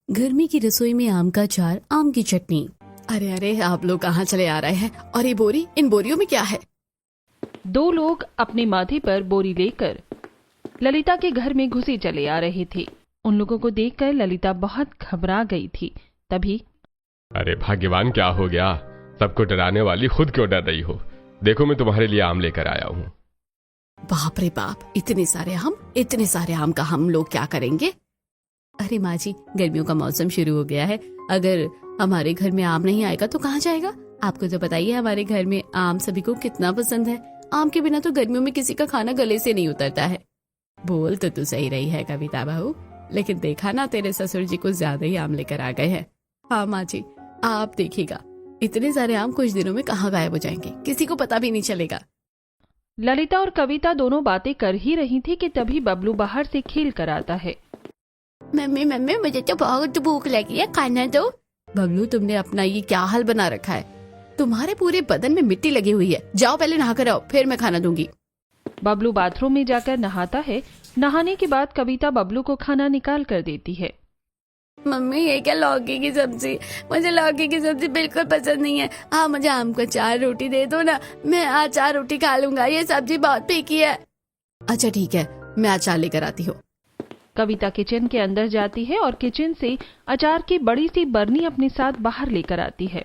गर्मी की रसोई में आम का अचार, आम की चटनी। अरे अरे, आप लोग कहाँ चले आ रहे हैं? और ये बोरी, इन बोरियों में क्या है? दो लोग अपने माथे पर बोरी लेकर ललिता के घर में घुसे चले आ रहे थे। उन लोगों को देखकर ललिता बहुत घबरा गई थी। तभी अरे भाग्यवान, क्या हो गया? सबको डराने वाली खुद क्यों डर रही हो? देखो, मैं तुम्हारे लिए आम लेकर आया हूँ। बाप रे बाप, इतने सारे आम का हम लोग क्या करेंगे? अरे माँ जी, गर्मियों का मौसम शुरू हो गया है। अगर हमारे घर में आम नहीं आएगा तो कहाँ जाएगा? आपको तो पता ही है हमारे घर में आम सभी को कितना पसंद है। आम के बिना तो गर्मियों में किसी का खाना गले से नहीं उतरता है। बोल तो तू सही रही है कविता बहू, लेकिन देखा ना, तेरे ससुर जी कुछ ज्यादा ही आम लेकर आ गए हैं। हाँ माँ जी, आप देखिएगा, इतने सारे आम कुछ दिनों में कहाँ गायब हो जाएंगे, किसी को पता भी नहीं चलेगा। ललिता और कविता दोनों बातें कर ही रही थी कि तभी बबलू बाहर से खेल कर आता है। मम्मी मम्मी, मुझे तो बहुत भूख लगी है, खाना दो। बबलू, तुमने अपना ये क्या हाल बना रखा है? तुम्हारे पूरे बदन में मिट्टी लगी हुई है। जाओ पहले नहा कर आओ, फिर मैं खाना दूंगी। बबलू बाथरूम में जाकर नहाता है। नहाने के बाद कविता बबलू को खाना निकाल कर देती है। मम्मी, ये क्या लौकी की सब्जी? मुझे लौकी की सब्जी बिल्कुल पसंद नहीं है। हाँ, मुझे आम का अचार रोटी दे दो ना, मैं अचार रोटी खा लूंगा। ये सब्जी बहुत फीकी है। अच्छा ठीक है, मैं अचार लेकर आती हूँ। कविता किचन के अंदर जाती है और किचन से अचार की बड़ी सी बरनी अपने साथ बाहर लेकर आती है।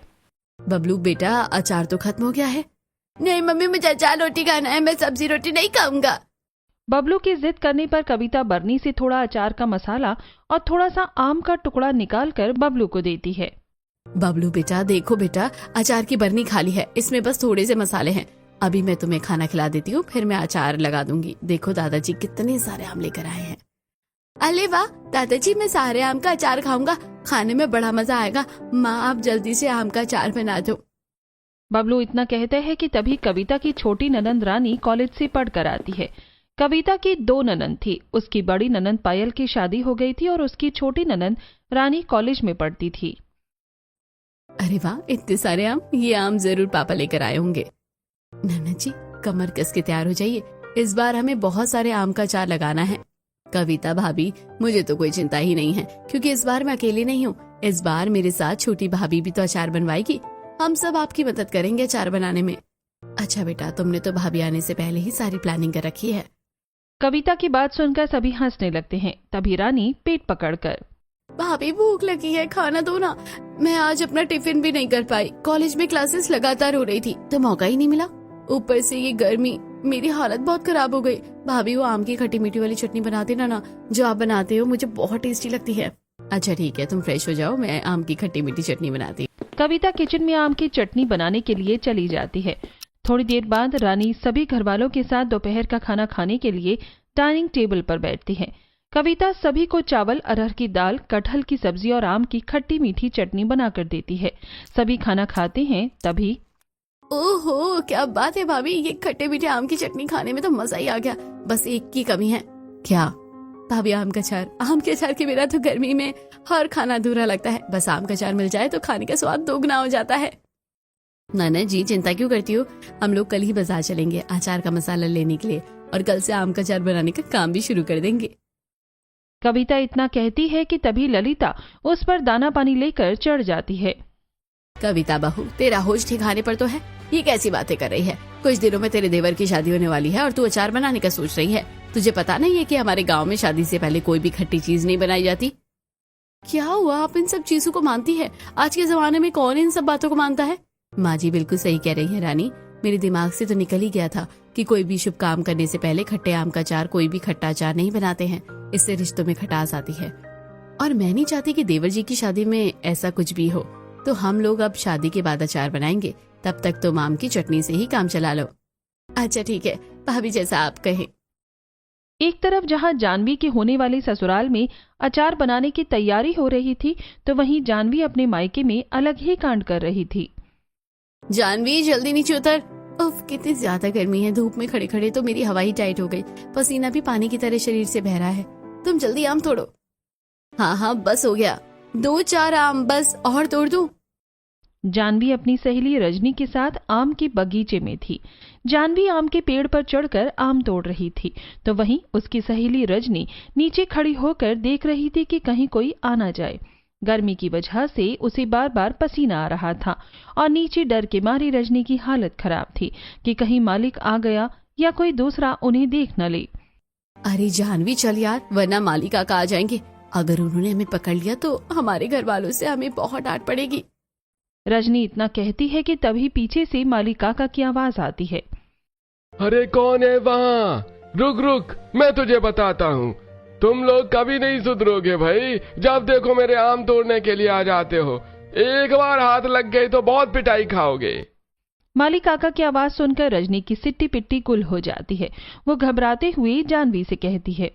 बबलू बेटा, अचार तो खत्म हो गया है। नहीं मम्मी, मुझे अचार रोटी खाना है, मैं सब्जी रोटी नहीं खाऊंगा। बबलू की जिद करने पर कविता बरनी से थोड़ा अचार का मसाला और थोड़ा सा आम का टुकड़ा निकालकर बबलू को देती है। बबलू बेटा, देखो बेटा, अचार की बरनी खाली है, इसमें बस थोड़े से मसाले हैं। अभी मैं तुम्हें खाना खिला देती हूँ, फिर मैं अचार लगा दूंगी। देखो दादाजी कितने सारे आम लेकर आए हैं। अरे वाह दादाजी, मैं सारे आम का अचार खाऊंगा, खाने में बड़ा मजा आएगा। माँ, आप जल्दी से आम का अचार बना दो। बबलू इतना कहते हैं कि तभी कविता की छोटी ननंद रानी कॉलेज से पढ़कर आती है। कविता की दो ननंद थी। उसकी बड़ी ननंद पायल की शादी हो गई थी और उसकी छोटी ननंद रानी कॉलेज में पढ़ती थी। अरे वाह, इतने सारे आम, ये आम जरूर पापा लेकर आए होंगे। नन्ना जी, कमर कस के तैयार हो जाइए, इस बार हमें बहुत सारे आम का अचार लगाना है। कविता भाभी, मुझे तो कोई चिंता ही नहीं है, क्योंकि इस बार मैं अकेली नहीं हूँ। इस बार मेरे साथ छोटी भाभी भी तो अचार बनवाएगी। हम सब आपकी मदद करेंगे अचार बनाने में। अच्छा बेटा, तुमने तो भाभी आने से पहले ही सारी प्लानिंग कर रखी है। कविता की बात सुनकर सभी हंसने लगते हैं। तभी रानी पेट पकड़कर, भाभी भूख लगी है, खाना दो ना। मैं आज अपना टिफिन भी नहीं कर पाई, कॉलेज में क्लासेस लगातार हो रही थी तो मौका ही नहीं मिला। ऊपर से ये गर्मी, मेरी हालत बहुत खराब हो गई। भाभी, वो आम की खट्टी मीठी वाली चटनी बना देना ना, जो आप बनाते हो, मुझे बहुत टेस्टी लगती है। अच्छा ठीक है, तुम फ्रेश हो जाओ, मैं आम की खट्टी मीठी चटनी बनाती। कविता किचन में आम की चटनी बनाने के लिए चली जाती है। थोड़ी देर बाद रानी सभी घरवालों के साथ दोपहर का खाना खाने के लिए डाइनिंग टेबल पर बैठती है। कविता सभी को चावल, अरहर की दाल, कटहल की सब्जी और आम की खट्टी मीठी चटनी बनाकर देती है। सभी खाना खाते हैं। तभी ओहो, क्या बात है भाभी, ये खट्टे मीठे आम की चटनी खाने में तो मजा ही आ गया। बस एक की कमी है। क्या भाभी? आम का अचार। आम के अचार के बिना तो गर्मी में हर खाना अधूरा लगता है। बस आम का अचार मिल जाए तो खाने का स्वाद दोगुना हो जाता है। नाना जी, चिंता क्यों करती हो? हम लोग कल ही बाजार चलेंगे अचार का मसाला लेने के लिए, और कल से आम का अचार बनाने का काम भी शुरू कर देंगे। कविता इतना कहती है कि तभी ललिता उस पर दाना पानी लेकर चढ़ जाती है। कविता बहू, तेरा होश ठिकाने पर तो है? ये कैसी बातें कर रही है? कुछ दिनों में तेरे देवर की शादी होने वाली है और तू अचार बनाने का सोच रही है। तुझे पता नहीं है कि हमारे गांव में शादी से पहले कोई भी खट्टी चीज नहीं बनाई जाती? क्या हुआ, आप इन सब चीजों को मानती है? आज के जमाने में कौन इन सब बातों को मानता है? माँ जी बिल्कुल सही कह रही है रानी, मेरे दिमाग से तो निकल ही गया था कि कोई भी शुभ काम करने से पहले खट्टे आम का अचार, कोई भी खट्टा अचार नहीं बनाते हैं। इससे रिश्तों में खटास आती है, और मैं नहीं चाहती कि देवर जी की शादी में ऐसा कुछ भी हो। तो हम लोग अब शादी के बाद अचार बनाएंगे, तब तक तुम आम की चटनी से ही काम चला लो। अच्छा ठीक है भाभी, जैसा आप कहें। एक तरफ जहां जानवी के होने वाले ससुराल में अचार बनाने की तैयारी हो रही थी, तो वहीं जानवी अपने मायके में अलग ही कांड कर रही थी। जानवी, जल्दी नीचे उतर। उफ, कितनी ज्यादा गर्मी है, धूप में खड़े खड़े तो मेरी हवा ही टाइट हो गई, पसीना भी पानी की तरह शरीर से बह रहा है। तुम जल्दी आम तोड़ो। हाँ हाँ, बस हो गया, 2-4 आम बस, और तोड़ दूं? जानवी अपनी सहेली रजनी के साथ आम के बगीचे में थी। जानवी आम के पेड़ पर चढ़कर आम तोड़ रही थी, तो वहीं उसकी सहेली रजनी नीचे खड़ी होकर देख रही थी कि कहीं कोई आ ना जाए। गर्मी की वजह से उसे बार बार पसीना आ रहा था और नीचे डर के मारे रजनी की हालत खराब थी कि कहीं मालिक आ गया या कोई दूसरा उन्हें देख न ले। अरे जानवी चल यार, वरना मालिक काका आ जाएंगे। अगर उन्होंने हमें पकड़ लिया तो हमारे घर वालों से हमें बहुत डांट पड़ेगी। रजनी इतना कहती है कि तभी पीछे से मालिक काका की आवाज आती है। अरे कौन है वहाँ? रुक रुक, मैं तुझे बताता हूँ। तुम लोग कभी नहीं सुधरोगे भाई। जब देखो मेरे आम तोड़ने के लिए आ जाते हो। एक बार हाथ लग गई तो बहुत पिटाई खाओगे। मालिक काका की आवाज सुनकर रजनी की सिट्टी पिट्टी गुल हो जाती है। वो घबराते हुए जानवी से कहती है,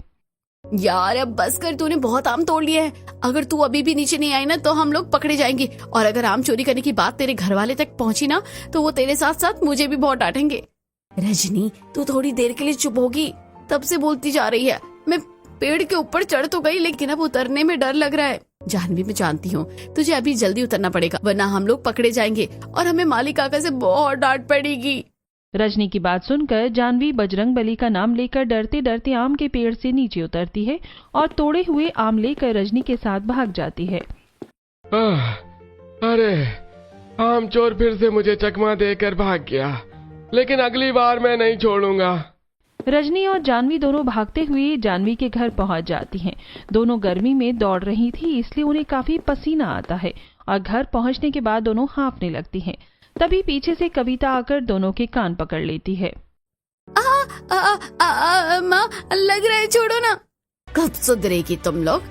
यार अब बस कर, तूने बहुत आम तोड़ लिए हैं। अगर तू अभी भी नीचे नहीं आई ना तो हम लोग पकड़े जाएंगे, और अगर आम चोरी करने की बात तेरे घर वाले तक पहुंची ना तो वो तेरे साथ साथ मुझे भी बहुत डांटेंगे। रजनी तू थोड़ी देर के लिए चुप होगी? तब से बोलती जा रही है। मैं पेड़ के ऊपर चढ़ तो गई, लेकिन अब उतरने में डर लग रहा है। जानवी मैं जानती हूँ तुझे अभी जल्दी उतरना पड़ेगा, वरना हम लोग पकड़े जाएंगे और हमें मालिक काका से बहुत डांट पड़ेगी। रजनी की बात सुनकर जानवी बजरंगबली का नाम लेकर डरते डरते आम के पेड़ से नीचे उतरती है और तोड़े हुए आम लेकर रजनी के साथ भाग जाती है। अरे आम चोर फिर से मुझे चकमा देकर भाग गया, लेकिन अगली बार मैं नहीं छोड़ूंगा। रजनी और जानवी दोनों भागते हुए जानवी के घर पहुंच जाती हैं। दोनों गर्मी में दौड़ रही थी, इसलिए उन्हें काफी पसीना आता है और घर पहुंचने के बाद दोनों हांफने लगती हैं। तभी पीछे से कविता आकर दोनों के कान पकड़ लेती है। माँ लग रहा है, छोड़ो ना। कब सुधरेगी तुम लोग?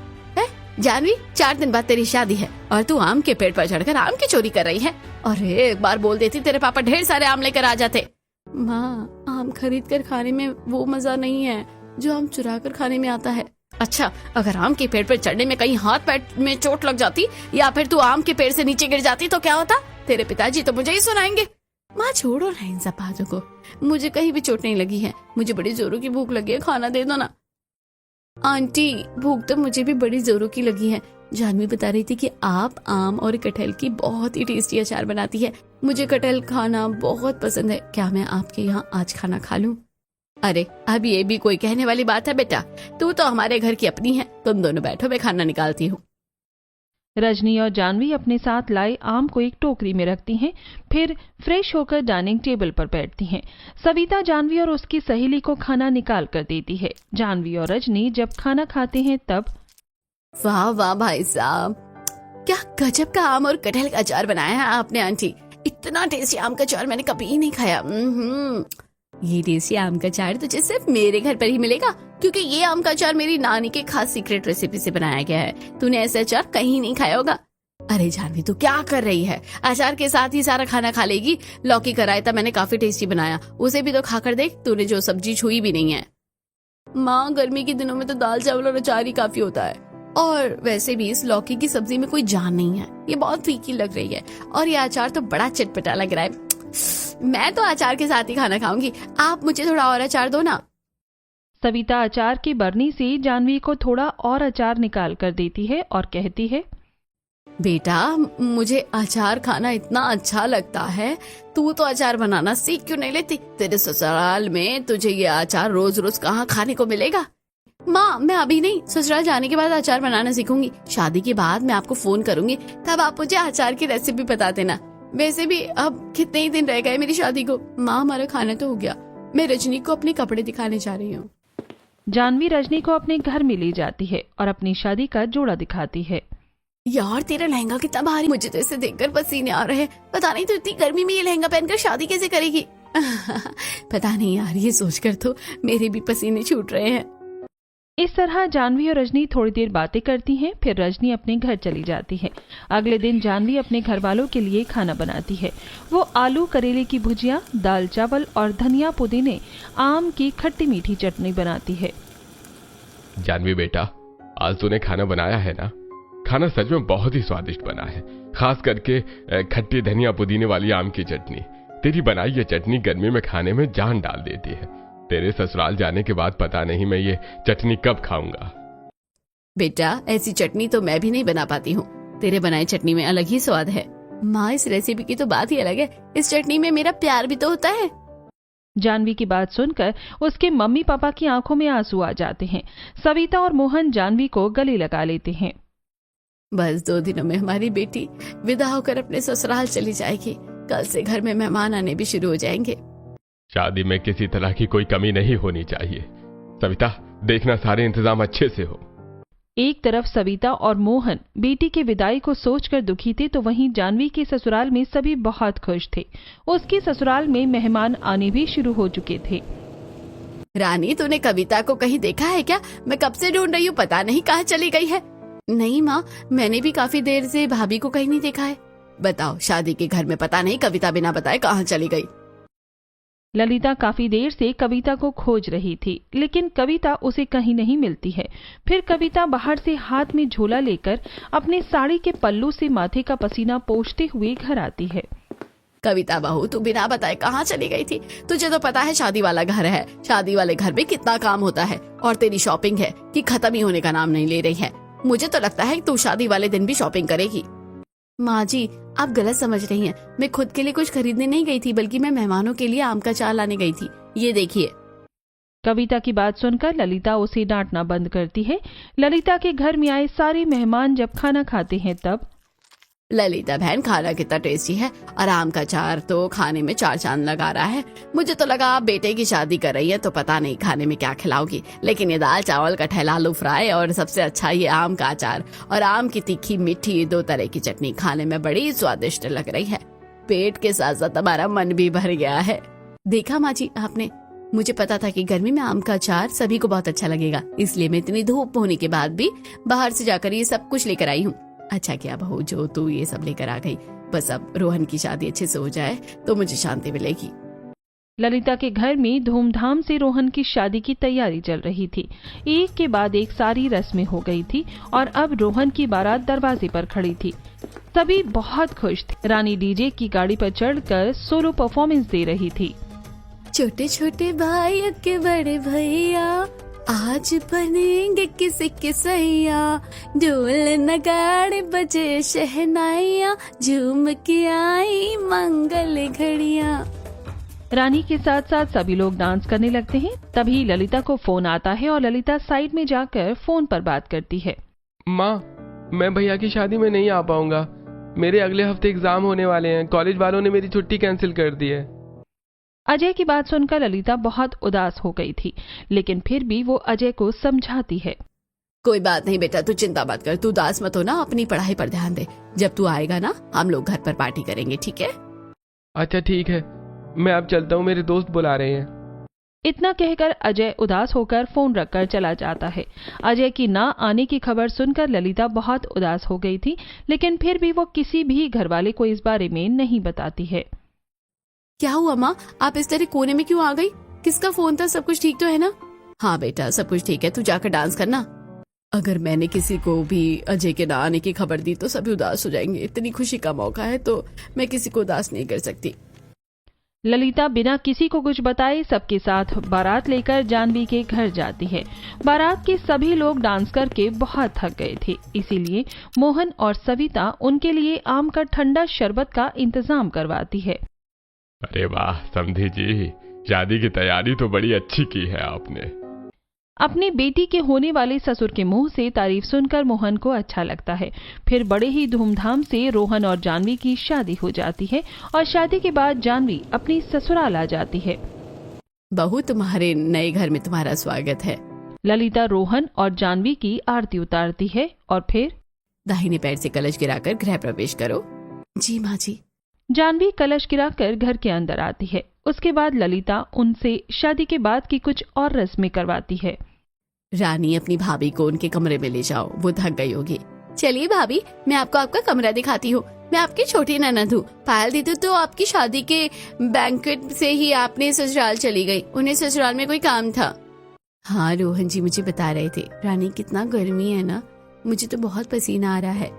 जानवी 4 दिन बाद तेरी शादी है और तू आम के पेड़ पर चढ़कर आम की चोरी कर रही है। और एक बार बोल देती तेरे पापा ढेर सारे आम लेकर आ जाते। माँ आम खरीद कर खाने में वो मजा नहीं है जो आम चुरा कर खाने में आता है। अच्छा अगर आम के पेड़ पर चढ़ने में कहीं हाथ पैर में चोट लग जाती या फिर तू आम के पेड़ से नीचे गिर जाती तो क्या होता? तेरे पिताजी तो मुझे ही सुनाएंगे। माँ छोड़ो ना इन सब बातों को, मुझे कहीं भी चोट नहीं लगी है। मुझे बड़ी जोरों की भूख लगी है, खाना दे दो ना। आंटी भूख तो मुझे भी बड़ी जोरों की लगी है। जानवी बता रही थी कि आप आम और कटहल की बहुत ही टेस्टी अचार बनाती है। मुझे कटहल खाना बहुत पसंद है। क्या मैं आपके यहाँ आज खाना खा लूं? अरे अब ये भी कोई कहने वाली बात है बेटा, तू तो हमारे घर की अपनी है। तुम दोनों बैठो, मैं खाना निकालती हूँ। रजनी और जानवी अपने साथ लाए आम को एक टोकरी में रखती हैं, फिर फ्रेश होकर डाइनिंग टेबल पर बैठती हैं। सविता जानवी और उसकी सहेली को खाना निकाल कर देती है। जानवी और रजनी जब खाना खाते हैं तब वाह वाह भाई साहब, क्या गजब का आम और कटहल का अचार बनाया है आपने आंटी। इतना टेस्टी आम का अचार मैंने कभी नहीं खाया। ये टेस्टी आम का अचार तुझे सिर्फ मेरे घर पर ही मिलेगा, क्योंकि ये आम का अचार मेरी नानी के खास सीक्रेट रेसिपी से बनाया गया है। तूने ऐसा अचार कहीं नहीं खाया होगा। अरे जानवी तू क्या कर रही है? अचार के साथ ही सारा खाना खा लेगी। लौकी का रायता मैंने काफी टेस्टी बनाया, उसे भी तो खाकर देख। तूने जो सब्जी छुई भी नहीं है। माँ गर्मी के दिनों में तो दाल चावल और अचार ही काफी होता है, और वैसे भी इस लौकी की सब्जी में कोई जान नहीं है। ये बहुत फीकी लग रही है और ये अचार तो बड़ा चटपटा लग रहा है। मैं तो अचार के साथ ही खाना खाऊंगी। आप मुझे थोड़ा और अचार दो ना। सविता अचार की बरनी से जानवी को थोड़ा और अचार निकाल कर देती है और कहती है, बेटा मुझे अचार खाना इतना अच्छा लगता है, तू तो अचार बनाना सीख क्यों नहीं लेती? तेरे ससुराल में तुझे ये अचार रोज रोज कहाँ खाने को मिलेगा? माँ मैं अभी नहीं, ससुराल जाने के बाद अचार बनाना सीखूंगी। शादी के बाद मैं आपको फोन करूंगी, तब आप मुझे अचार की रेसिपी बता देना। वैसे भी अब कितने ही दिन रह गए मेरी शादी को। माँ हमारा खाना तो हो गया, मैं रजनी को अपने कपड़े दिखाने जा रही हूँ। जानवी रजनी को अपने घर में ले जाती है और अपनी शादी का जोड़ा दिखाती है। यार तेरा लहंगा कितना भारी, मुझे तो इसे देखकर पसीने आ रहे हैं। पता नहीं तो इतनी गर्मी में ये लहंगा पहनकर शादी कैसे करेगी। पता नहीं यार, ये सोचकर तो मेरे भी पसीने छूट रहे हैं। इस तरह जानवी और रजनी थोड़ी देर बातें करती हैं, फिर रजनी अपने घर चली जाती है। अगले दिन जानवी अपने घर वालों के लिए खाना बनाती है। वो आलू करेले की भुजिया, दाल चावल और धनिया पुदीने आम की खट्टी मीठी चटनी बनाती है। जानवी बेटा, आज तूने खाना बनाया है ना? खाना सच में बहुत ही स्वादिष्ट बना है, खास करके खट्टी धनिया पुदीने वाली आम की चटनी। तेरी बनाई ये चटनी गर्मी में खाने में जान डाल देती है। तेरे ससुराल जाने के बाद पता नहीं मैं ये चटनी कब खाऊंगा। बेटा ऐसी चटनी तो मैं भी नहीं बना पाती हूँ, तेरे बनाई चटनी में अलग ही स्वाद है। माँ इस रेसिपी की तो बात ही अलग है, इस चटनी में मेरा प्यार भी तो होता है। जानवी की बात सुनकर उसके मम्मी पापा की आंखों में आंसू आ जाते हैं। सविता और मोहन जानवी को गले लगा लेते हैं। बस 2 दिनों में हमारी बेटी विदा होकर अपने ससुराल चली जाएगी। कल से घर में मेहमान आने भी शुरू हो जाएंगे। शादी में किसी तरह की कोई कमी नहीं होनी चाहिए। सविता, देखना सारे इंतजाम अच्छे से हो। एक तरफ सविता और मोहन बेटी की विदाई को सोचकर दुखी थे, तो वहीं जानवी के ससुराल में सभी बहुत खुश थे। उसके ससुराल में मेहमान आने भी शुरू हो चुके थे। रानी, तूने कविता को कहीं देखा है क्या? मैं कब से ढूंढ रही हूँ, पता नहीं कहाँ चली गई है। नहीं माँ, मैंने भी काफी देर से भाभी को कहीं नहीं देखा है। बताओ, शादी के घर में पता नहीं कविता बिना बताए कहाँ चली गई। ललिता काफी देर से कविता को खोज रही थी, लेकिन कविता उसे कहीं नहीं मिलती है। फिर कविता बाहर से हाथ में झोला लेकर अपने साड़ी के पल्लू से माथे का पसीना पोंछते हुए घर आती है। कविता बहू, तू बिना बताए कहाँ चली गई थी? तुझे तो पता है शादी वाला घर है, शादी वाले घर में कितना काम होता है, और तेरी शॉपिंग है कि खत्म ही होने का नाम नहीं ले रही है। मुझे तो लगता है तू शादी वाले दिन भी शॉपिंग करेगी। माँ जी, आप गलत समझ रही हैं। मैं खुद के लिए कुछ खरीदने नहीं गई थी, बल्कि मैं मेहमानों के लिए आम का अचार लाने गई थी। ये देखिए। कविता की बात सुनकर ललिता उसे डांटना बंद करती है। ललिता के घर में आए सारे मेहमान जब खाना खाते हैं तब ललिता बहन, खाना कितना टेस्टी है, और आम का अचार तो खाने में 4 चांद लगा रहा है। मुझे तो लगा आप बेटे की शादी कर रही है तो पता नहीं खाने में क्या खिलाओगी, लेकिन ये दाल चावल कटहल आलू फ्राई और सबसे अच्छा ये आम का अचार और आम की तीखी मीठी 2 तरह की चटनी खाने में बड़ी स्वादिष्ट लग रही है। पेट के साथ साथ हमारा मन भी भर गया है। देखा माँ जी आपने, मुझे पता था कि गर्मी में आम का अचार सभी को बहुत अच्छा लगेगा, इसलिए मैं इतनी धूप होने के बाद भी बाहर से जाकर ये सब कुछ लेकर आई हूँ। अच्छा किया बहू जो तू ये सब लेकर आ गई। बस अब रोहन की शादी अच्छे से हो जाए तो मुझे शांति मिलेगी। ललिता के घर में धूमधाम से रोहन की शादी की तैयारी चल रही थी। एक के बाद एक सारी रस्में हो गई थी और अब रोहन की बारात दरवाजे पर खड़ी थी। सभी बहुत खुश थे। रानी डीजे की गाड़ी पर चढ़कर सोलो परफॉर्मेंस दे रही थी। छोटे छोटे भाई के बड़े भैया आज बनेंगे किसी के सैया, ढोल नगाड़े बजे शहनाइयाँ, झूम के आई मंगल घड़ियाँ। रानी के साथ साथ सभी लोग डांस करने लगते हैं। तभी ललिता को फोन आता है और ललिता साइड में जाकर फोन पर बात करती है। माँ, मैं भैया की शादी में नहीं आ पाऊंगा। मेरे अगले हफ्ते एग्जाम होने वाले हैं। कॉलेज वालों ने मेरी छुट्टी कैंसिल कर दी है। अजय की बात सुनकर ललिता बहुत उदास हो गई थी, लेकिन फिर भी वो अजय को समझाती है। कोई बात नहीं बेटा, तू चिंता मत कर, तू उदास मत हो ना, अपनी पढ़ाई पर ध्यान दे। जब तू आएगा ना हम लोग घर पर पार्टी करेंगे, ठीक है? अच्छा ठीक है, मैं अब चलता हूँ, मेरे दोस्त बुला रहे हैं। इतना कहकर अजय उदास होकर फोन रखकर चला जाता है। अजय की ना आने की खबर सुनकर ललिता बहुत उदास हो गई थी, लेकिन फिर भी वो किसी भी घरवाले को इस बारे में नहीं बताती है। क्या हुआ माँ, आप इस तरह कोने में क्यों आ गई? किसका फोन था? सब कुछ ठीक तो है ना? हाँ बेटा, सब कुछ ठीक है, तू जाकर डांस करना। अगर मैंने किसी को भी अजय के ना आने की खबर दी तो सभी उदास हो जाएंगे। इतनी खुशी का मौका है तो मैं किसी को उदास नहीं कर सकती। ललिता बिना किसी को कुछ बताए सबके साथ बारात लेकर जानवी के घर जाती है। बारात के सभी लोग डांस करके बहुत थक गए थे, इसीलिए मोहन और सविता उनके लिए आम का ठंडा शरबत का इंतजाम करवाती है। अरे वाह समधी जी, शादी की तैयारी तो बड़ी अच्छी की है आपने। अपनी बेटी के होने वाले ससुर के मुंह से तारीफ सुनकर मोहन को अच्छा लगता है। फिर बड़े ही धूमधाम से रोहन और जानवी की शादी हो जाती है और शादी के बाद जानवी अपनी ससुराल आ जाती है। बहू, तुम्हारे नए घर में तुम्हारा स्वागत है। ललिता रोहन और जानवी की आरती उतारती है और फिर दाहिने पैर से कलश गिराकर गृह प्रवेश करो। जी माँ जी। जानवी कलश गिराकर घर के अंदर आती है। उसके बाद ललिता उनसे शादी के बाद की कुछ और रस्में करवाती है। रानी, अपनी भाभी को उनके कमरे में ले जाओ, वो थक गई होगी। चलिए भाभी, मैं आपको आपका कमरा दिखाती हूँ। मैं आपकी छोटी ननद हूँ। पायल दीदी तो आपकी शादी के बैंक्वेट से ही आपने ससुराल चली गई, उन्हें ससुराल में कोई काम था। हाँ रोहन जी मुझे बता रहे थे। रानी, कितना गर्मी है ना, मुझे तो बहुत पसीना आ रहा है।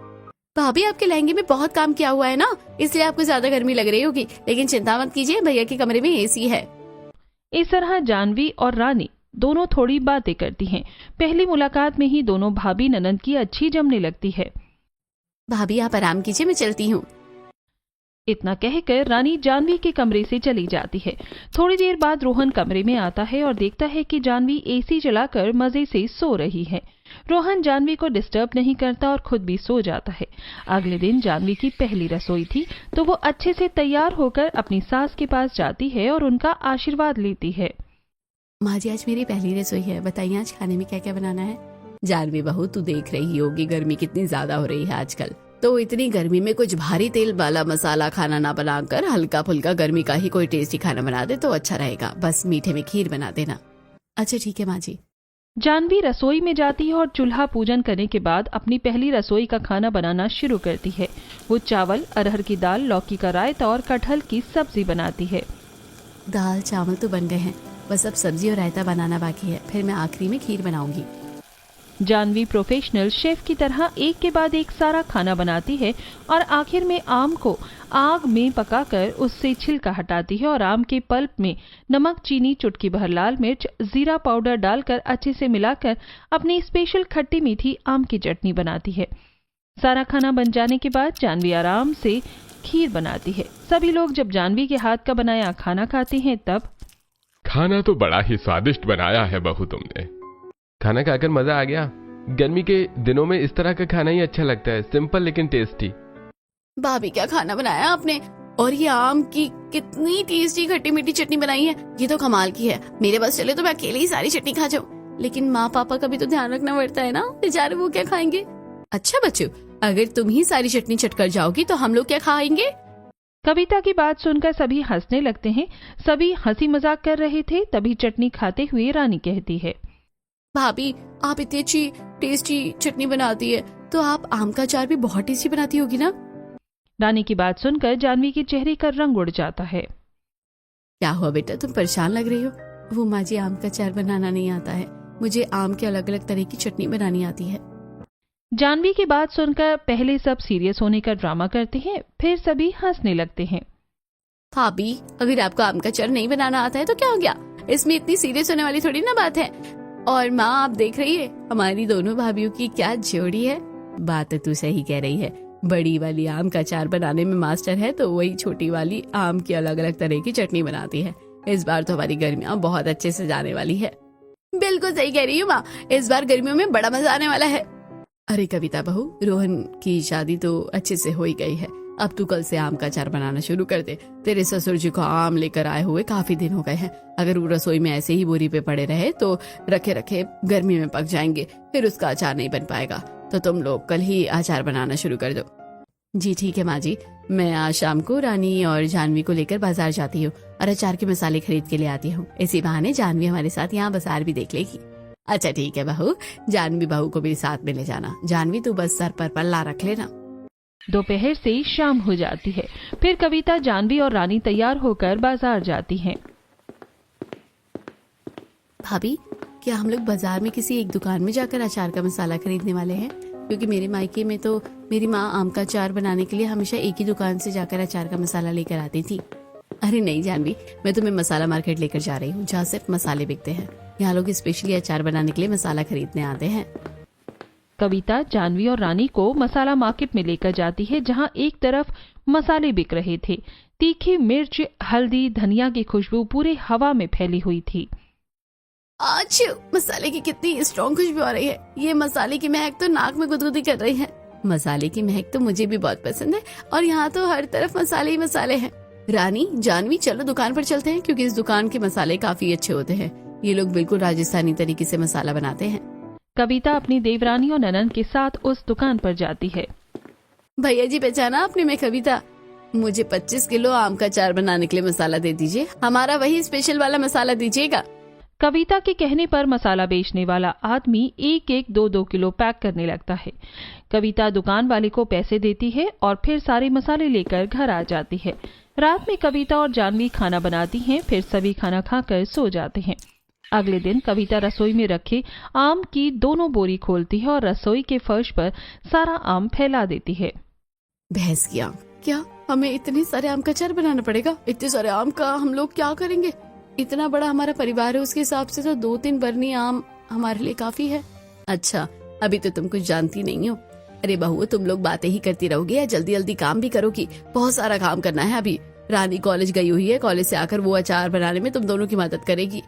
भाभी, आपके लहंगे में बहुत काम किया हुआ है ना, इसलिए आपको ज्यादा गर्मी लग रही होगी, लेकिन चिंता मत कीजिए, भैया के कमरे में एसी है। इस तरह जानवी और रानी दोनों थोड़ी बातें करती हैं। पहली मुलाकात में ही दोनों भाभी ननद की अच्छी जमने लगती है। भाभी आप आराम कीजिए, मैं चलती हूँ। इतना कहकर रानी जानवी के कमरे से चली जाती है। थोड़ी देर बाद रोहन कमरे में आता है और देखता है कि जानवी एसी चलाकर मजे से सो रही है। रोहन जानवी को डिस्टर्ब नहीं करता और खुद भी सो जाता है। अगले दिन जानवी की पहली रसोई थी, तो वो अच्छे से तैयार होकर अपनी सास के पास जाती है और उनका आशीर्वाद लेती है। माँ जी, आज मेरी पहली रसोई है, बताइए आज खाने में क्या क्या बनाना है। जानवी बहू, तू देख रही होगी गर्मी कितनी ज्यादा हो रही है आजकल, तो इतनी गर्मी में कुछ भारी तेल वाला मसाला खाना ना बनाकर हल्का फुल्का गर्मी का ही कोई टेस्टी खाना बना दे तो अच्छा रहेगा। बस मीठे में खीर बना देना। अच्छा ठीक है माँ जी। जानवी रसोई में जाती है और चूल्हा पूजन करने के बाद अपनी पहली रसोई का खाना बनाना शुरू करती है। वो चावल, अरहर की दाल, लौकी का रायता और कटहल की सब्जी बनाती है। दाल चावल तो बन गए हैं, बस अब सब्जी और रायता बनाना बाकी है, फिर मैं आखिरी में खीर बनाऊंगी। जानवी प्रोफेशनल शेफ की तरह एक के बाद एक सारा खाना बनाती है और आखिर में आम को आग में पकाकर उससे छिलका हटाती है और आम के पल्प में नमक, चीनी, चुटकी भर लाल मिर्च, जीरा पाउडर डालकर अच्छे से मिलाकर अपनी स्पेशल खट्टी मीठी आम की चटनी बनाती है। सारा खाना बन जाने के बाद जानवी आराम से खीर बनाती है। सभी लोग जब जानवी के हाथ का बनाया खाना खाते हैं तब खाना तो बड़ा ही स्वादिष्ट बनाया है बहू तुमने। खाना खाकर मजा आ गया। गर्मी के दिनों में इस तरह का खाना ही अच्छा लगता है, सिंपल लेकिन टेस्टी। भाभी क्या खाना बनाया आपने, और ये आम की कितनी टेस्टी खट्टी मीठी चटनी बनाई है, ये तो कमाल की है। मेरे बस चले तो मैं अकेले ही सारी चटनी खा जाऊं, लेकिन माँ पापा का भी तो ध्यान रखना पड़ता है ना, बेचारे वो क्या खाएंगे। अच्छा बच्चों, अगर तुम ही सारी चटनी चटकर जाओगी तो हम लोग क्या खाएंगे। कविता की बात सुनकर सभी हंसने लगते हैं। सभी हंसी मजाक कर रहे थे, तभी चटनी खाते हुए रानी कहती है, भाभी आप इतनी अच्छी टेस्टी चटनी बनाती है तो आप आम का अचार भी बहुत टेस्टी बनाती होगी ना। रानी की बात सुनकर जानवी के चेहरे का रंग उड़ जाता है। क्या हुआ बेटा, तुम परेशान लग रही हो। वो माँ जी, आम का अचार बनाना नहीं आता है, मुझे आम के अलग अलग तरह की चटनी बनानी आती है। जानवी की बात सुनकर पहले सब सीरियस होने का ड्रामा करते हैं, फिर सभी हंसने लगते हैं। भाभी अगर आपको आम का अचार नहीं बनाना आता है तो क्या हो गया, इसमें इतनी सीरियस होने वाली थोड़ी ना बात है। और माँ आप देख रही है हमारी दोनों भाभीयों की क्या जोड़ी है। बात तो तू सही कह रही है, बड़ी वाली आम का अचार बनाने में मास्टर है तो वही छोटी वाली आम की अलग अलग तरह की चटनी बनाती है। इस बार तो हमारी गर्मियाँ बहुत अच्छे से जाने वाली है। बिल्कुल सही कह रही हूँ माँ, इस बार गर्मियों में बड़ा मजा आने वाला है। अरे कविता बहू, रोहन की शादी तो अच्छे से हो ही गई है, अब तू कल से आम का अचार बनाना शुरू कर दे। तेरे ससुर जी को आम लेकर आए हुए काफी दिन हो गए हैं, अगर वो रसोई में ऐसे ही बोरी पे पड़े रहे तो रखे रखे गर्मी में पक जाएंगे, फिर उसका अचार नहीं बन पाएगा। तो तुम लोग कल ही अचार बनाना शुरू कर दो। जी ठीक है माँ जी, मैं आज शाम को रानी और जानवी को लेकर बाजार जाती हूँ और अचार के मसाले खरीद के ले आती हूँ। इसी बहाने जानवी हमारे साथ यहाँ बाजार भी देख लेगी। अच्छा ठीक है बहू, जानवी बहू को भी साथ में ले जाना। जानवी तू बस सर पर पल्ला रख लेना। दोपहर से शाम हो जाती है, फिर कविता, जानवी और रानी तैयार होकर बाजार जाती हैं। भाभी क्या हम लोग बाजार में किसी एक दुकान में जाकर अचार का मसाला खरीदने वाले हैं, क्योंकि मेरे मायके में तो मेरी माँ आम का अचार बनाने के लिए हमेशा एक ही दुकान से जाकर अचार का मसाला लेकर आती थी। अरे नहीं जानवी, मैं तुम्हें मसाला मार्केट लेकर जा रही हूँ, जहाँ सिर्फ मसाले बिकते हैं। यहाँ लोग स्पेशली अचार बनाने के लिए मसाला खरीदने आते हैं। कविता जानवी और रानी को मसाला मार्केट में लेकर जाती है, जहाँ एक तरफ मसाले बिक रहे थे। तीखी मिर्च, हल्दी, धनिया की खुशबू पूरे हवा में फैली हुई थी। आज मसाले की कितनी स्ट्रॉन्ग खुशबू आ रही है, ये मसाले की महक तो नाक में गुदगुदी कर रही है। मसाले की महक तो मुझे भी बहुत पसंद है, और यहाँ तो हर तरफ मसाले ही मसाले हैं। रानी, जानवी चलो दुकान पर चलते हैं, क्योंकि इस दुकान के मसाले काफी अच्छे होते हैं। ये लोग बिल्कुल राजस्थानी तरीके से मसाला बनाते हैं। कविता अपनी देवरानी और ननन के साथ उस दुकान पर जाती है। भैया जी पहचाना आपने, मैं कविता। मुझे 25 किलो आम का अचार बनाने के लिए मसाला दे दीजिए, हमारा वही स्पेशल वाला मसाला दीजिएगा। कविता के कहने पर मसाला बेचने वाला आदमी एक एक 2-2 किलो पैक करने लगता है। कविता दुकान वाले को पैसे देती है और फिर सारे मसाले लेकर घर आ जाती है। रात में कविता और जानवी खाना बनाती हैं, फिर सभी खाना खाकर सो जाते हैं। अगले दिन कविता रसोई में रखे आम की दोनों बोरी खोलती है और रसोई के फर्श पर सारा आम फैला देती है। भैंस की आम, क्या हमें इतने सारे आम का अचार बनाना पड़ेगा? इतने सारे आम का हम लोग क्या करेंगे? इतना बड़ा हमारा परिवार है, उसके हिसाब से तो 2-3 बरनी आम हमारे लिए काफी है। अच्छा, अभी तो तुम कुछ जानती नहीं हो। अरे बहू, तुम लोग बातें ही करती रहोगी या जल्दी जल्दी काम भी करोगी? बहुत सारा काम करना है। अभी रानी कॉलेज गई हुई है, कॉलेज से आकर वो अचार बनाने में तुम दोनों की मदद करेगी।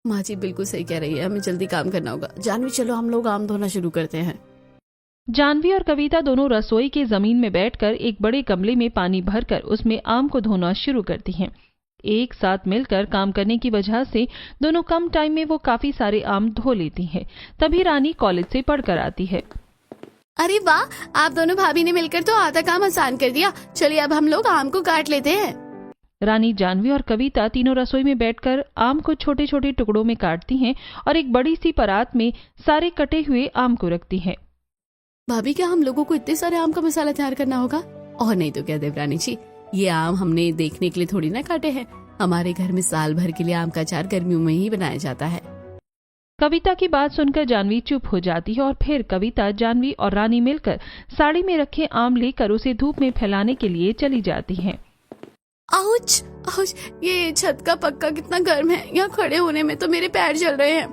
माँ जी बिल्कुल सही कह रही है, हमें जल्दी काम करना होगा। जानवी चलो हम लोग आम धोना शुरू करते हैं। जानवी और कविता दोनों रसोई के जमीन में बैठकर एक बड़े गमले में पानी भरकर उसमें आम को धोना शुरू करती हैं। एक साथ मिलकर काम करने की वजह से दोनों कम टाइम में वो काफी सारे आम धो लेती हैं। तभी रानी कॉलेज से पढ़कर आती है। अरे वाह, आप दोनों भाभी ने मिलकर तो आधा काम आसान कर दिया। चलिए अब हम लोग आम को काट लेते हैं। रानी, जानवी और कविता तीनों रसोई में बैठकर आम को छोटे छोटे टुकड़ों में काटती हैं और एक बड़ी सी परात में सारे कटे हुए आम को रखती हैं। भाभी क्या हम लोगों को इतने सारे आम का मसाला तैयार करना होगा? और नहीं तो क्या देवरानी जी, ये आम हमने देखने के लिए थोड़ी ना काटे हैं। हमारे घर में साल भर के लिए आम का अचार गर्मियों में ही बनाया जाता है। कविता की बात सुनकर जानवी चुप हो जाती है और फिर कविता, जानवी और रानी मिलकर साड़ी में रखे आम लेकर उसे धूप में फैलाने के लिए चली जाती हैं। आउच, आउच, ये छत का पक्का कितना गर्म है। यहाँ खड़े होने में तो मेरे पैर जल रहे हैं।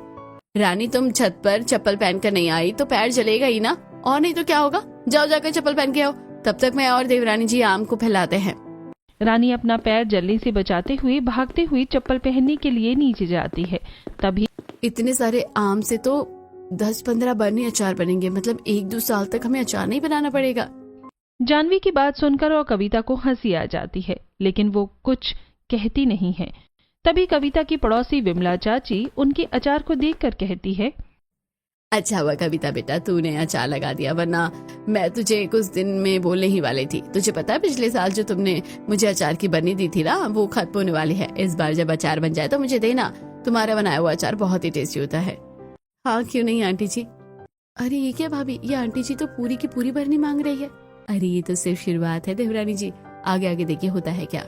रानी तुम छत पर चप्पल पहनकर नहीं आई तो पैर जलेगा ही ना, और नहीं तो क्या होगा। जाओ जाकर चप्पल पहन के आओ, तब तक मैं और देवरानी जी आम को फैलाते हैं। रानी अपना पैर जलने से बचाते हुए भागते हुए चप्पल पहनने के लिए नीचे जाती है। तभी इतने सारे आम से तो 10-15 बरनी अचार बनेंगे, मतलब 1-2 साल तक हमें अचार नहीं बनाना पड़ेगा। जानवी की बात सुनकर और कविता को हंसी आ जाती है, लेकिन वो कुछ कहती नहीं है। तभी कविता की पड़ोसी विमला चाची उनके अचार को देखकर कहती है, अच्छा हुआ कविता बेटा तूने अचार लगा दिया, वरना मैं तुझे कुछ दिन में बोलने ही वाली थी। तुझे पता है पिछले साल जो तुमने मुझे अचार की बरनी दी थी ना, वो खत्म होने वाली है। इस बार जब अचार बन जाए तो मुझे देना, तुम्हारा बनाया हुआ अचार बहुत ही टेस्टी होता है। हाँ क्यों नहीं आंटी जी। अरे ये क्या भाभी, ये आंटी जी तो पूरी की पूरी बरनी मांग रही है। अरे ये तो सिर्फ शुरुआत है देवरानी जी, आगे आगे देखिए होता है क्या।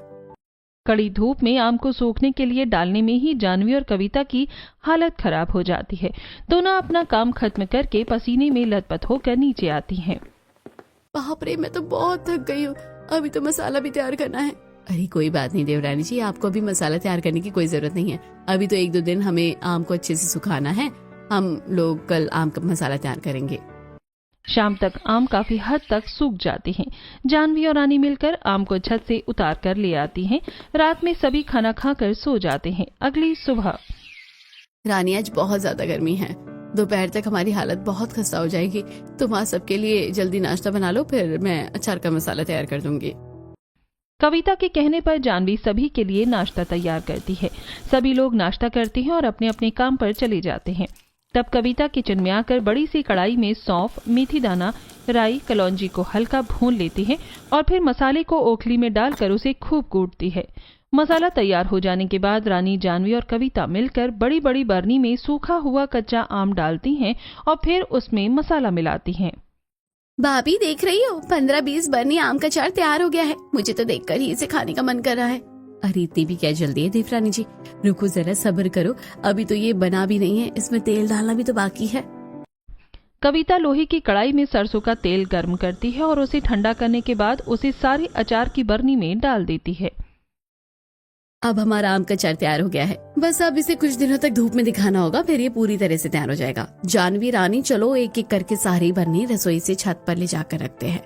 कड़ी धूप में आम को सूखने के लिए डालने में ही जानवी और कविता की हालत खराब हो जाती है। दोनों अपना काम खत्म करके पसीने में लथपथ होकर नीचे आती हैं। बाप रे, मैं तो बहुत थक गई हूँ, अभी तो मसाला भी तैयार करना है। अरे कोई बात नहीं देवरानी जी, आपको अभी मसाला तैयार करने की कोई जरूरत नहीं है। अभी तो 1-2 दिन हमें आम को अच्छे से सुखाना है। हम लोग कल आम का मसाला तैयार करेंगे। शाम तक आम काफी हद तक सूख जाते हैं। जानवी और रानी मिलकर आम को छत से उतार कर ले आती हैं। रात में सभी खाना खाकर सो जाते हैं। अगली सुबह रानी आज बहुत ज्यादा गर्मी है, दोपहर तक हमारी हालत बहुत खस्ता हो जाएगी। तुम आज सबके लिए जल्दी नाश्ता बना लो, फिर मैं अचार का मसाला तैयार कर दूंगी। कविता के कहने पर जानवी सभी के लिए नाश्ता तैयार करती है। सभी लोग नाश्ता करते हैं और अपने अपने काम पर चले जाते हैं। तब कविता किचन में आकर बड़ी सी कढ़ाई में सौंफ, मेथी दाना, राई, कलौंजी को हल्का भून लेती है और फिर मसाले को ओखली में डालकर उसे खूब कूटती है। मसाला तैयार हो जाने के बाद रानी, जानवी और कविता मिलकर बड़ी बड़ी बरनी में सूखा हुआ कच्चा आम डालती हैं और फिर उसमें मसाला मिलाती हैं। भाभी देख रही हो, 15-20 बरनी आम का अचार तैयार हो गया है। मुझे तो देखकर ही इसे खाने का मन कर रहा है। अरे इतनी भी क्या जल्दी है देवरानी जी, रुको जरा सब्र करो, अभी तो ये बना भी नहीं है, इसमें तेल डालना भी तो बाकी है। कविता लोहे की कढ़ाई में सरसों का तेल गर्म करती है और उसे ठंडा करने के बाद उसे सारे अचार की बरनी में डाल देती है। अब हमारा आम का अचार तैयार हो गया है, बस अब इसे कुछ दिनों तक धूप में दिखाना होगा, फिर ये पूरी तरह से तैयार हो जाएगा। जानवी, रानी चलो एक एक करके सारी बरनी रसोई से छत पर ले जाकर रखते हैं।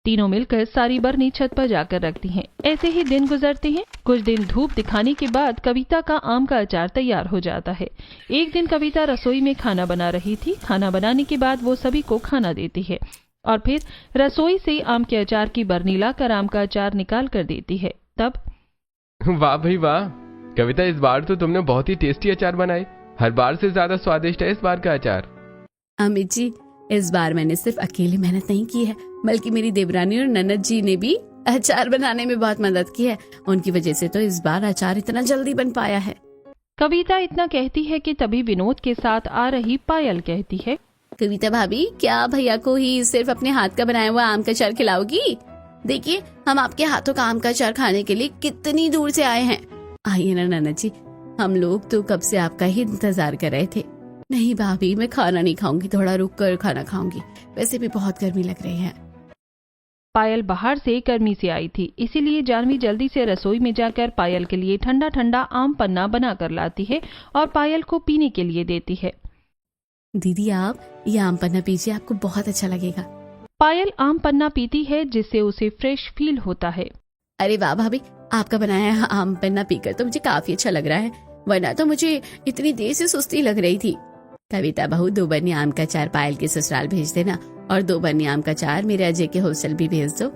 तीनों मिलकर सारी बरनी छत पर जाकर रखती हैं। ऐसे ही दिन गुजरते हैं। कुछ दिन धूप दिखाने के बाद कविता का आम का अचार तैयार हो जाता है। एक दिन कविता रसोई में खाना बना रही थी। खाना बनाने के बाद वो सभी को खाना देती है और फिर रसोई से आम के अचार की बरनी लाकर आम का अचार निकाल कर देती है। तब वाह भाई वाह, कविता इस बार तो तुमने बहुत ही टेस्टी अचार बनाए। हर बार से ज्यादा स्वादिष्ट है इस बार का अचार। अमित जी, इस बार मैंने सिर्फ अकेले मेहनत नहीं की है, बल्कि मेरी देवरानी और ननद जी ने भी अचार बनाने में बहुत मदद की है। उनकी वजह से तो इस बार अचार इतना जल्दी बन पाया है। कविता इतना कहती है कि तभी विनोद के साथ आ रही पायल कहती है, कविता भाभी, क्या भैया को ही सिर्फ अपने हाथ का बनाया हुआ आम का अचार खिलाओगी? देखिए हम आपके हाथों का आम का अचार खाने के लिए कितनी दूर से आए हैं। आइए ना ननद जी, हम लोग तो कब से आपका ही इंतजार कर रहे थे। नहीं भाभी, मैं खाना नहीं खाऊंगी, थोड़ा रुक कर खाना खाऊंगी, वैसे भी बहुत गर्मी लग रही है। पायल बाहर से गर्मी से आई थी, इसीलिए जानवी जल्दी से रसोई में जाकर पायल के लिए ठंडा ठंडा आम पन्ना बना कर लाती है और पायल को पीने के लिए देती है। दीदी आप ये आम पन्ना पीजिए, आपको बहुत अच्छा लगेगा। पायल आम पन्ना पीती है जिससे उसे फ्रेश फील होता है। अरे वाह भाभी, आपका बनाया आम पन्ना पीकर तो मुझे काफी अच्छा लग रहा है। वरना तो मुझे इतनी देर से सुस्ती लग रही थी। कविता बहू 2 बरनी आम का अचार पायल के ससुराल भेज देना और 2 बरनी आम का अचार मेरे अजय के हॉस्टल भी भेज दो।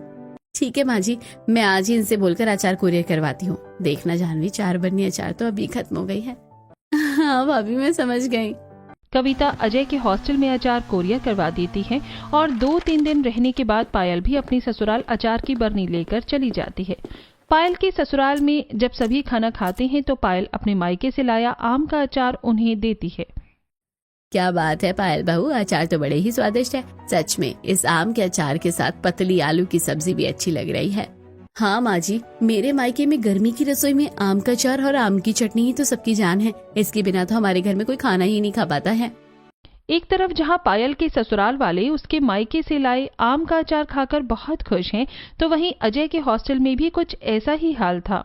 ठीक है माँ जी, मैं आज ही इनसे बोलकर अचार कुरियर करवाती हूँ। देखना जानवी, 4 बरनी अचार तो अभी खत्म हो गई है। हाँ भाभी, मैं समझ गई। कविता अजय के हॉस्टल में अचार कोरियर करवा देती है और 2-3 दिन रहने के बाद पायल भी अपनी ससुराल अचार की बरनी लेकर चली जाती है। पायल के ससुराल में जब सभी खाना खाते हैं तो पायल अपने मायके से लाया आम का अचार उन्हें देती है। क्या बात है पायल बहू, अचार तो बड़े ही स्वादिष्ट है। सच में इस आम के अचार के साथ पतली आलू की सब्जी भी अच्छी लग रही है। हाँ माँ जी, मेरे मायके में गर्मी की रसोई में आम का अचार और आम की चटनी ही तो सबकी जान है। इसके बिना तो हमारे घर में कोई खाना ही नहीं खा पाता है। एक तरफ जहां पायल के ससुराल वाले उसके मायके से लाए आम का अचार खाकर बहुत खुश हैं, तो वहीं अजय के हॉस्टल में भी कुछ ऐसा ही हाल था।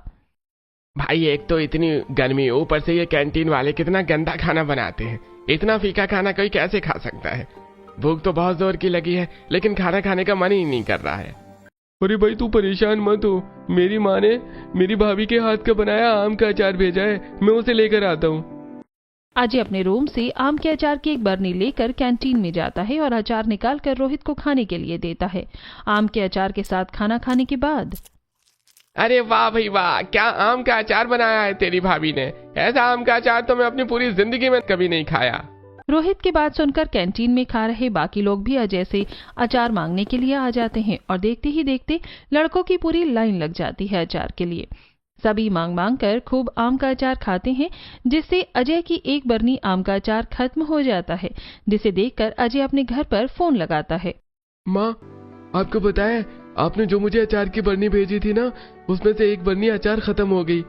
भाई, एक तो इतनी गर्मी, ऊपर से ये कैंटीन वाले कितना गंदा खाना बनाते हैं। इतना फीका खाना कोई कैसे खा सकता है। भूख तो बहुत जोर की लगी है, लेकिन खाना खाने का मन ही नहीं कर रहा है। अरे भाई, तू परेशान मत हो। मेरी माँ ने मेरी भाभी के हाथ का बनाया आम का अचार भेजा है, मैं उसे लेकर आता हूँ। अजय अपने रूम से आम के अचार की एक बरनी लेकर कैंटीन में जाता है और अचार निकालकर रोहित को खाने के लिए देता है। आम के अचार के साथ खाना खाने के बाद, अरे वाह भाई वाह, क्या आम का अचार बनाया है तेरी भाभी ने। ऐसा आम का अचार तो मैं अपनी पूरी जिंदगी में कभी नहीं खाया। रोहित की बात सुनकर कैंटीन में खा रहे बाकी लोग भी अजय से अचार मांगने के लिए आ जाते हैं और देखते ही देखते लड़कों की पूरी लाइन लग जाती है अचार के लिए। सभी मांग मांग कर खूब आम का अचार खाते हैं, जिससे अजय की एक बरनी आम का अचार खत्म हो जाता है, जिसे देखकर अजय अपने घर पर फोन लगाता है। माँ, आपको पता है, आपने जो मुझे अचार की बरनी भेजी थी ना, उसमें से एक बरनी अचार खत्म हो गई।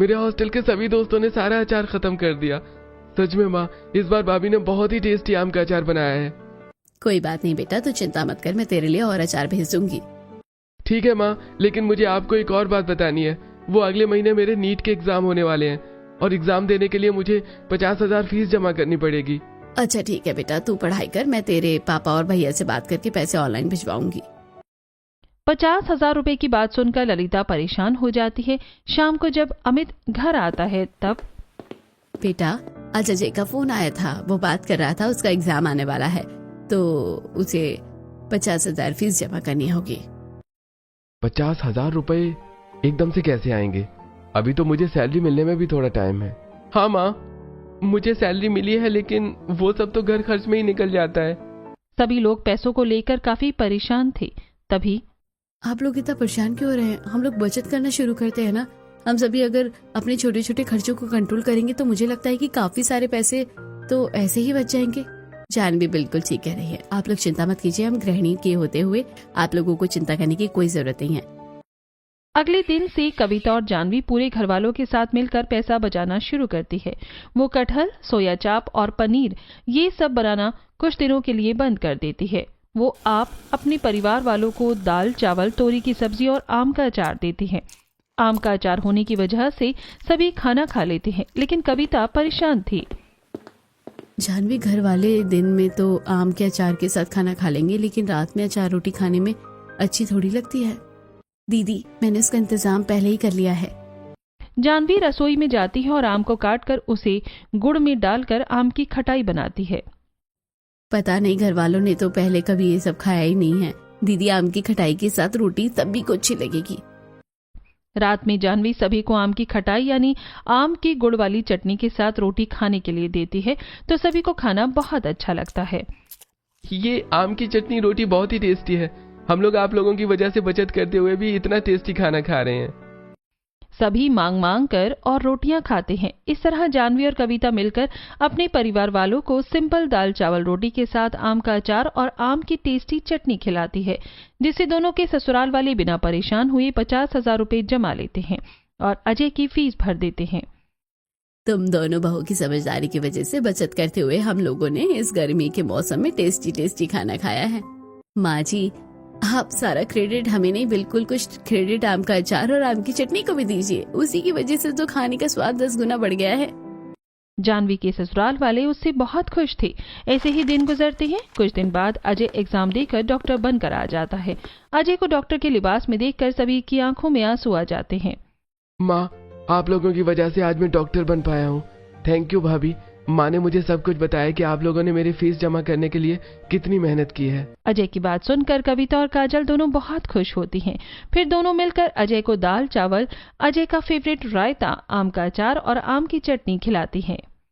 मेरे हॉस्टल के सभी दोस्तों ने सारा अचार खत्म कर दिया। सच में माँ, इस बार भाभी ने बहुत ही टेस्टी आम का अचार बनाया है। कोई बात नहीं बेटा, तू चिंता मत कर, मैं तेरे लिए और अचार भेज दूंगी। ठीक है माँ, लेकिन मुझे आपको एक और बात बतानी है। वो अगले महीने मेरे नीट के एग्जाम होने वाले हैं और एग्जाम देने के लिए मुझे 50,000 फीस जमा करनी पड़ेगी। अच्छा ठीक है बेटा, तू पढ़ाई कर, मैं तेरे पापा और भैया से बात करके पैसे ऑनलाइन भिजवाऊंगी। 50,000 रुपए की बात सुनकर ललिता परेशान हो जाती है। शाम को जब अमित घर आता है तब, बेटा आज अजय का फोन आया था, वो बात कर रहा था उसका एग्जाम आने वाला है, तो उसे 50,000 फीस जमा करनी होगी। 50,000 रुपए एकदम से कैसे आएंगे? अभी तो मुझे सैलरी मिलने में भी थोड़ा टाइम है। हाँ माँ, मुझे सैलरी मिली है, लेकिन वो सब तो घर खर्च में ही निकल जाता है। सभी लोग पैसों को लेकर काफी परेशान थे। तभी, आप लोग इतना परेशान क्यों हो रहे हैं? हम लोग बचत करना शुरू करते हैं ना। हम सभी अगर अपने छोटे छोटे खर्चों को कंट्रोल करेंगे तो मुझे लगता है कि काफी सारे पैसे तो ऐसे ही बच जाएंगे। जानवी बिल्कुल ठीक कह रही है, आप लोग चिंता मत कीजिए। हम गृहिणी के होते हुए आप लोगों को चिंता करने की कोई जरूरत नहीं है। अगले दिन से कविता और जानवी पूरे घर वालों के साथ मिलकर पैसा बचाना शुरू करती है। वो कटहल, सोया चाप और पनीर ये सब बनाना कुछ दिनों के लिए बंद कर देती है। वो आप अपने परिवार वालों को दाल, चावल, तोरी की सब्जी और आम का अचार देती है। आम का अचार होने की वजह से सभी खाना खा लेते हैं, लेकिन कविता परेशान थी। जानवी, घर वाले दिन में तो आम के अचार के साथ खाना खा लेंगे, लेकिन रात में अचार रोटी खाने में अच्छी थोड़ी लगती है। दीदी, मैंने उसका इंतजाम पहले ही कर लिया है। जानवी रसोई में जाती है और आम को काटकर उसे गुड़ में डालकर आम की खटाई बनाती है। पता नहीं घर वालों ने तो पहले कभी ये सब खाया ही नहीं है। दीदी, आम की खटाई के साथ रोटी तब भी कुछ अच्छी लगेगी। रात में जानवी सभी को आम की खटाई यानी आम की गुड़ वाली चटनी के साथ रोटी खाने के लिए देती है, तो सभी को खाना बहुत अच्छा लगता है। ये आम की चटनी रोटी बहुत ही टेस्टी है। हम लोग आप लोगों की वजह से बचत करते हुए भी इतना टेस्टी खाना खा रहे हैं। सभी मांग मांग कर और रोटियां खाते हैं। इस तरह जानवी और कविता मिलकर अपने परिवार वालों को सिंपल दाल चावल रोटी के साथ आम का अचार और आम की टेस्टी चटनी खिलाती है, जिससे दोनों के ससुराल वाले बिना परेशान हुए 50,000 रुपए जमा लेते हैं और अजय की फीस भर देते हैं। तुम दोनों बहू की समझदारी की वजह से बचत करते हुए हम लोगों ने इस गर्मी के मौसम में टेस्टी टेस्टी खाना खाया है। माँ जी, आप सारा क्रेडिट हमें नहीं, बिल्कुल कुछ क्रेडिट आम का अचार और आम की चटनी को भी दीजिए। उसी की वजह से तो खाने का स्वाद 10 गुना बढ़ गया है। जानवी के ससुराल वाले उससे बहुत खुश थे। ऐसे ही दिन गुजरते हैं। कुछ दिन बाद अजय एग्जाम देकर डॉक्टर बनकर आ जाता है। अजय को डॉक्टर के लिबास में देखकर सभी की आंखों में आंसू आ जाते हैं। माँ, आप लोगों की वजह से आज मैं डॉक्टर बन पाया हूँ। थैंक यू भाभी। माँ ने मुझे सब कुछ बताया कि आप लोगों ने मेरी फीस जमा करने के लिए कितनी मेहनत की है। अजय की बात सुनकर कविता और काजल दोनों बहुत खुश होती हैं। फिर दोनों मिलकर अजय को दाल चावल, अजय का फेवरेट रायता, आम का अचार और आम की चटनी खिलाती हैं।